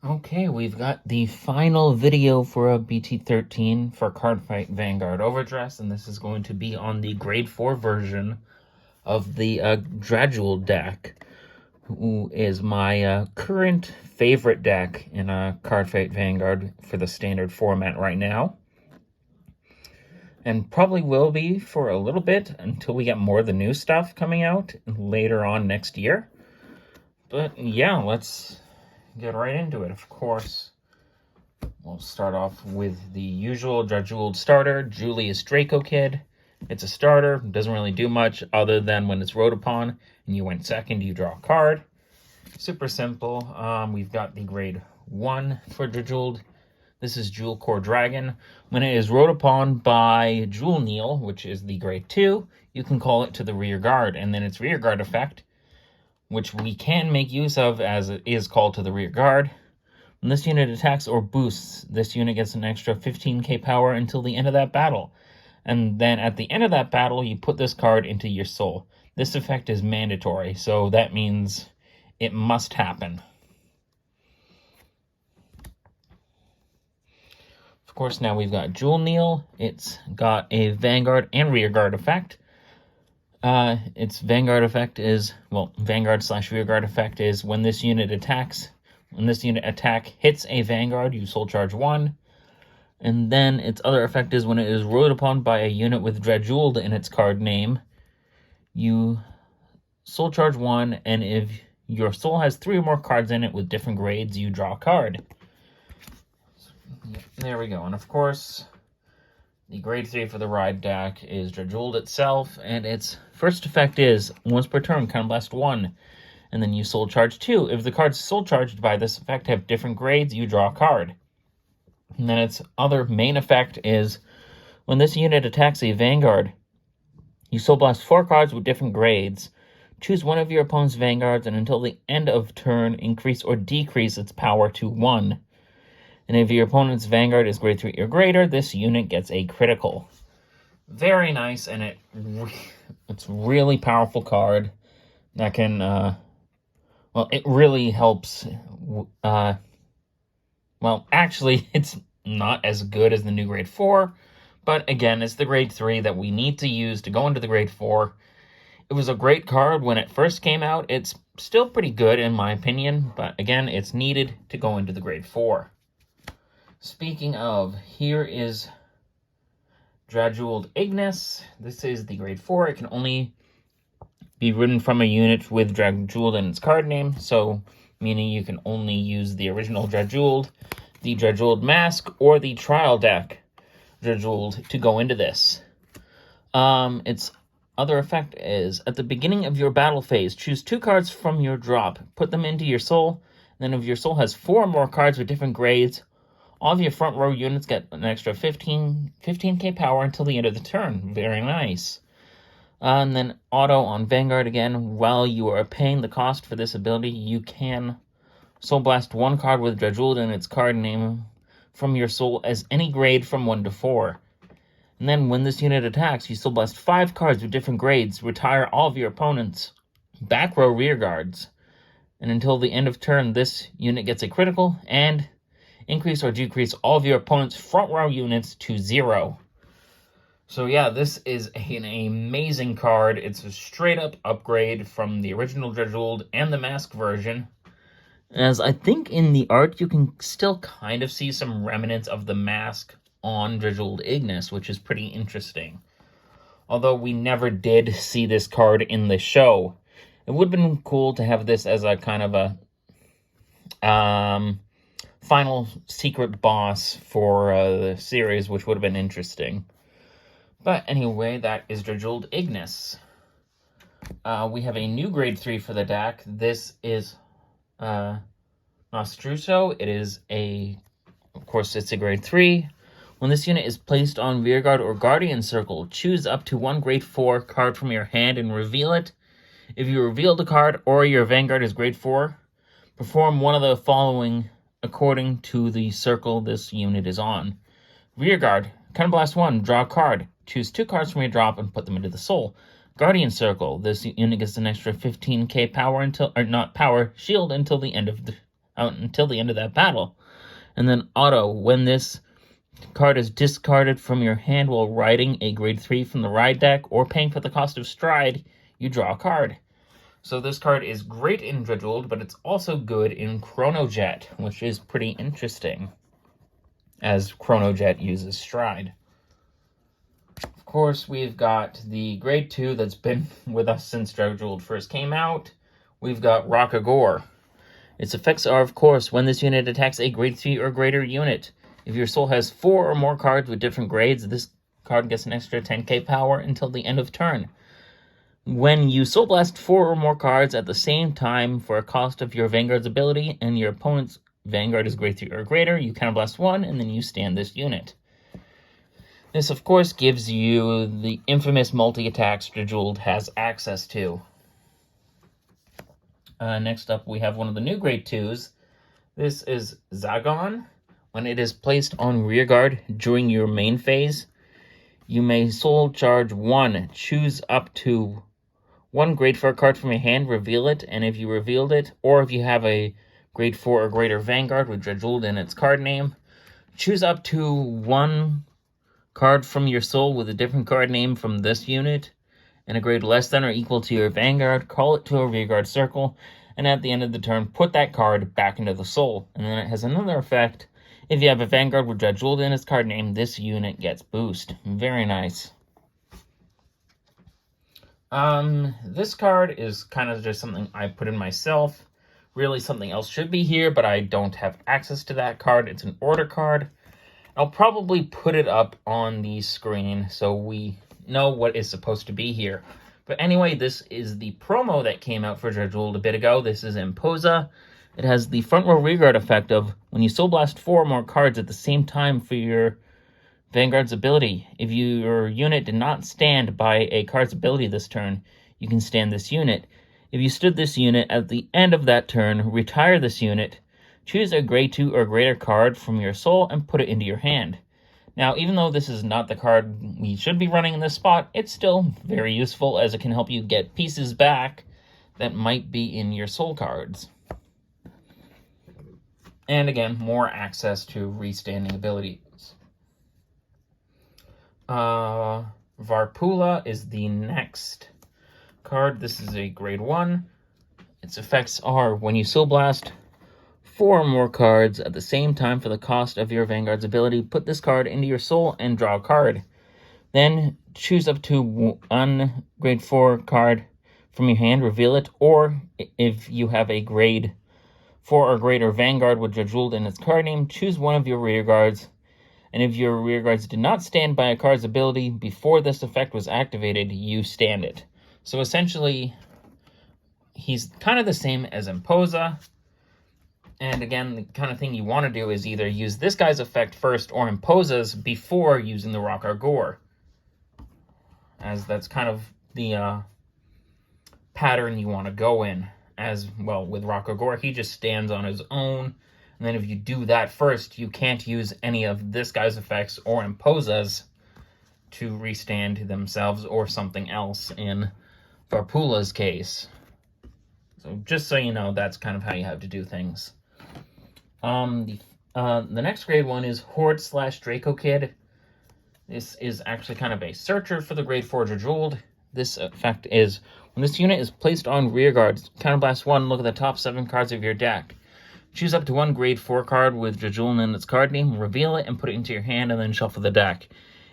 Okay, we've got the final video for a BT13 for Cardfight Vanguard Overdress, and this is going to be on the Grade 4 version of the Drajeweled deck, who is my current favorite deck in Cardfight Vanguard for the standard format right now. And probably will be for a little bit until we get more of the new stuff coming out later on next year. But yeah, let's get right into it. Of course, we'll start off with the usual Drajeweled starter, Julius Draco Kid. It's a starter, doesn't really do much other than when it's rode upon and you went second, you draw a card. Super simple. We've got the grade 1 for Drajeweled. This is Jewel Core Dragon. When it is rode upon by Jewel Kneel, which is the grade 2, you can call it to the rear guard, and then its rear guard effect, which we can make use of as it is called to the rear guard. When this unit attacks or boosts, this unit gets an extra 15k power until the end of that battle. And then at the end of that battle, you put this card into your soul. This effect is mandatory, so that means it must happen. Of course, now we've got Jewel Kneel. It's got a Vanguard and rear guard effect. Its Vanguard effect is, Vanguard/rear guard effect is when this unit attacks. When this unit attack hits a Vanguard, you soul charge 1. And then its other effect is when it is rode upon by a unit with Drajeweled in its card name, you soul charge 1, and if your soul has 3 or more cards in it with different grades, you draw a card. There we go. And of course, the grade 3 for the ride deck is Drajeweled itself, and its first effect is, once per turn, Counterblast 1, and then you soul charge 2. If the cards soul charged by this effect have different grades, you draw a card. And then its other main effect is, when this unit attacks a Vanguard, you soul blast 4 cards with different grades. Choose one of your opponent's Vanguards, and until the end of turn, increase or decrease its power to 1. And if your opponent's Vanguard is grade 3 or greater, this unit gets a critical. Very nice, and it's really powerful card that can, it really helps. Actually, it's not as good as the new grade 4, but again, it's the grade 3 that we need to use to go into the grade 4. It was a great card when it first came out. It's still pretty good in my opinion, but again, it's needed to go into the grade 4. Speaking of, here is Drajeweled Ignis. This is the grade 4. It can only be ridden from a unit with Drajeweled in its card name, so meaning you can only use the original Drajeweled, the Drajeweled Mask, or the trial deck Drajeweled to go into this. Its other effect is, at the beginning of your battle phase, choose 2 cards from your drop, put them into your soul, and then if your soul has 4 more cards with different grades, all of your front row units get an extra 15k power until the end of the turn. Very nice. And then auto on Vanguard again. While you are paying the cost for this ability, you can soul blast 1 card with Drajeweled in its card name from your soul as any grade from 1 to 4. And then when this unit attacks, you soul blast 5 cards with different grades. Retire all of your opponent's back row rear guards. And until the end of turn, this unit gets a critical, and increase or decrease all of your opponent's front row units to 0. So yeah, this is an amazing card. It's a straight up upgrade from the original Drajeweled and the Mask version. As I think in the art, you can still kind of see some remnants of the Mask on Drajeweled Ignis, which is pretty interesting. Although we never did see this card in the show. It would have been cool to have this as a kind of a final secret boss for the series, which would have been interesting. But anyway, that is Drajeweled Ignis. We have a new grade 3 for the deck. This is Nostruso. It is of course, it's a grade 3. When this unit is placed on Rearguard or Guardian Circle, choose up to 1 grade 4 card from your hand and reveal it. If you reveal the card or your Vanguard is grade 4, perform one of the following according to the circle this unit is on. Rearguard, Counterblast 1, draw a card. Choose 2 cards from your drop and put them into the soul. Guardian Circle, this unit gets an extra 15k power shield until the end of out until the end of that battle. And then auto, when this card is discarded from your hand while riding a grade 3 from the ride deck or paying for the cost of stride, you draw a card. So this card is great in Drajeweled, but it's also good in Chronojet, which is pretty interesting, as Chronojet uses stride. Of course, we've got the grade 2 that's been with us since Drajeweled first came out. We've got Rockagore. Its effects are, of course, when this unit attacks a grade 3 or greater unit. If your soul has 4 or more cards with different grades, this card gets an extra 10k power until the end of turn. When you Soul Blast 4 or more cards at the same time for a cost of your Vanguard's ability, and your opponent's Vanguard is grade 3 or greater, you counterblast 1, and then you stand this unit. This, of course, gives you the infamous multi-attacks Drajeweled has access to. Next up, we have one of the new grade 2s. This is Zagon. When it is placed on rearguard during your main phase, you may soul charge 1. Choose up to 1 grade 4 card from your hand, reveal it, and if you revealed it, or if you have a grade 4 or greater Vanguard with Drajeweled in its card name, choose up to 1 card from your soul with a different card name from this unit, and a grade less than or equal to your Vanguard, call it to a rearguard circle, and at the end of the turn, put that card back into the soul. And then it has another effect. If you have a Vanguard with Drajeweled in its card name, this unit gets boost. Very nice. This card is kind of just something I put in myself. Really, something else should be here, but I don't have access to that card. It's an order card. I'll probably put it up on the screen so we know what is supposed to be here. But anyway, this is the promo that came out for Drajeweled a bit ago. This is Imposa. It has the front row rearguard effect of when you Soul Blast 4 or more cards at the same time for your Vanguard's ability. If your unit did not stand by a card's ability this turn, you can stand this unit. If you stood this unit at the end of that turn, retire this unit, choose a grade 2 or greater card from your soul and put it into your hand. Now, even though this is not the card we should be running in this spot, it's still very useful as it can help you get pieces back that might be in your soul cards. And again, more access to restanding abilities. Varpula is the next card. This is a grade 1. Its effects are when you Soul Blast 4 or more cards at the same time for the cost of your Vanguard's ability, put this card into your soul and draw a card. Then choose up to 1 grade 4 card from your hand, reveal it, or if you have a grade 4 or greater Vanguard with Drajeweled in its card name, choose one of your rear guards, and if your rear guards did not stand by a card's ability before this effect was activated, you stand it. So essentially, he's kind of the same as Imposa. And again, the kind of thing you want to do is either use this guy's effect first or Imposa's before using the Rockagore, as that's kind of the pattern you want to go in. As well, with Rockagore, he just stands on his own, and then if you do that first, you can't use any of this guy's effects or Imposa's to restand themselves or something else in Varpula's case. So just so you know, that's kind of how you have to do things. The next grade 1 is Horde / Draco Kid. This is actually kind of a searcher for the grade 4 Drajeweled. This effect is when this unit is placed on rearguard, counterblast 1, look at the top 7 cards of your deck. Choose up to 1 grade 4 card with Drajeweled in its card name, reveal it, and put it into your hand, and then shuffle the deck.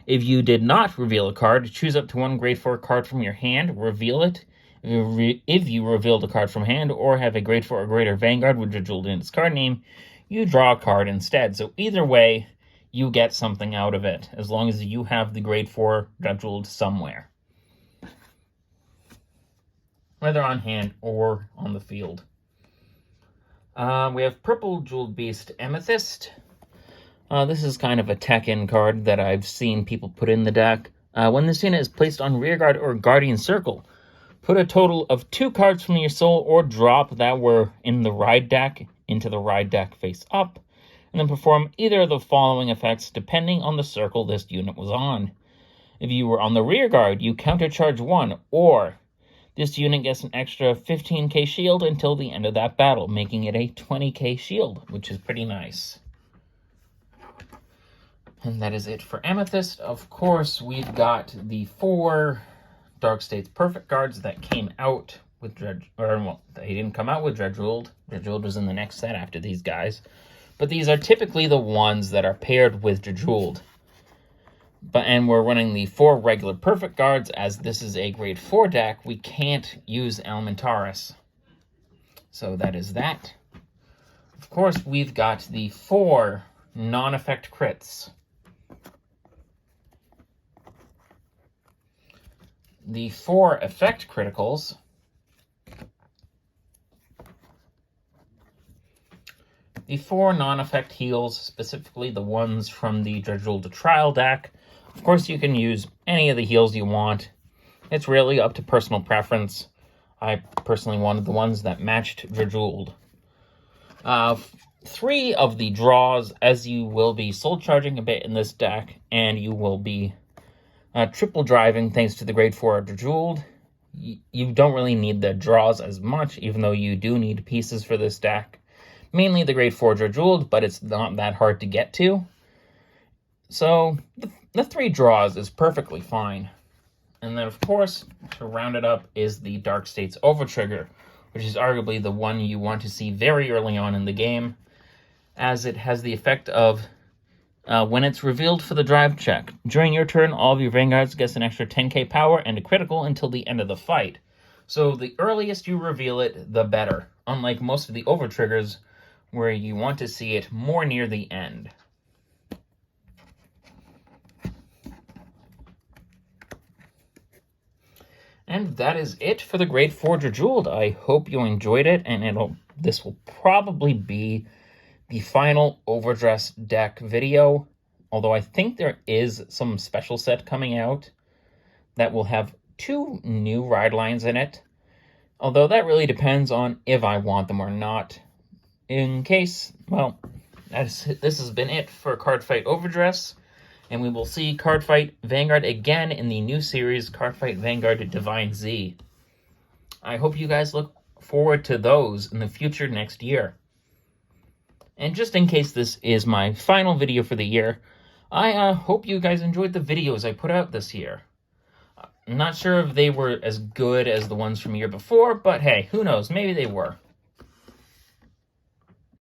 If you did not reveal a card, choose up to 1 grade 4 card from your hand, reveal it. If you revealed a card from hand or have a grade 4 or greater Vanguard with Drajeweled in its card name, you draw a card instead. So either way, you get something out of it, as long as you have the grade 4 Drajeweled somewhere, whether on hand or on the field. We have Purple Jeweled Beast Amethyst. This is kind of a tech-in card that I've seen people put in the deck. When this unit is placed on rearguard or guardian circle, put a total of 2 cards from your soul or drop that were in the ride deck into the ride deck face up, and then perform either of the following effects depending on the circle this unit was on. If you were on the rear guard, you countercharge 1, or This unit gets an extra 15k shield until the end of that battle, making it a 20k shield, which is pretty nice. And that is it for Amethyst. Of course, we've got the 4 Dark States Perfect Guards that came out with they didn't come out with Drajeweled. Drajeweled was in the next set after these guys. But these are typically the ones that are paired with Drajeweled. And we're running the 4 regular Perfect Guards. As this is a grade 4 deck, we can't use Elementaris. So that is that. Of course, we've got the 4 non-effect crits. The 4 effect criticals. The 4 non-effect heals, specifically the ones from the Drajeweled Trial deck. Of course, you can use any of the heals you want. It's really up to personal preference. I personally wanted the ones that matched Drajeweled. 3 of the draws, as you will be soul charging a bit in this deck, and you will be triple driving thanks to the grade 4 Drajeweled. You don't really need the draws as much, even though you do need pieces for this deck. Mainly the grade 4 Drajeweled, but it's not that hard to get to. So the 3 draws is perfectly fine. And then, of course, to round it up is the Dark States Overtrigger, which is arguably the one you want to see very early on in the game, as it has the effect of when it's revealed for the drive check. During your turn, all of your Vanguards gets an extra 10k power and a critical until the end of the fight. So the earliest you reveal it, the better, unlike most of the Overtriggers, where you want to see it more near the end. And that is it for the grade 4 Drajeweled. I hope you enjoyed it, and this will probably be the final Overdress deck video, although I think there is some special set coming out that will have 2 new ride lines in it, although that really depends on if I want them or not. In case, well, this has been it for Cardfight Overdress, and we will see Cardfight Vanguard again in the new series, Cardfight Vanguard Divine Z. I hope you guys look forward to those in the future next year. And just in case this is my final video for the year, I hope you guys enjoyed the videos I put out this year. I'm not sure if they were as good as the ones from the year before, but hey, who knows, maybe they were.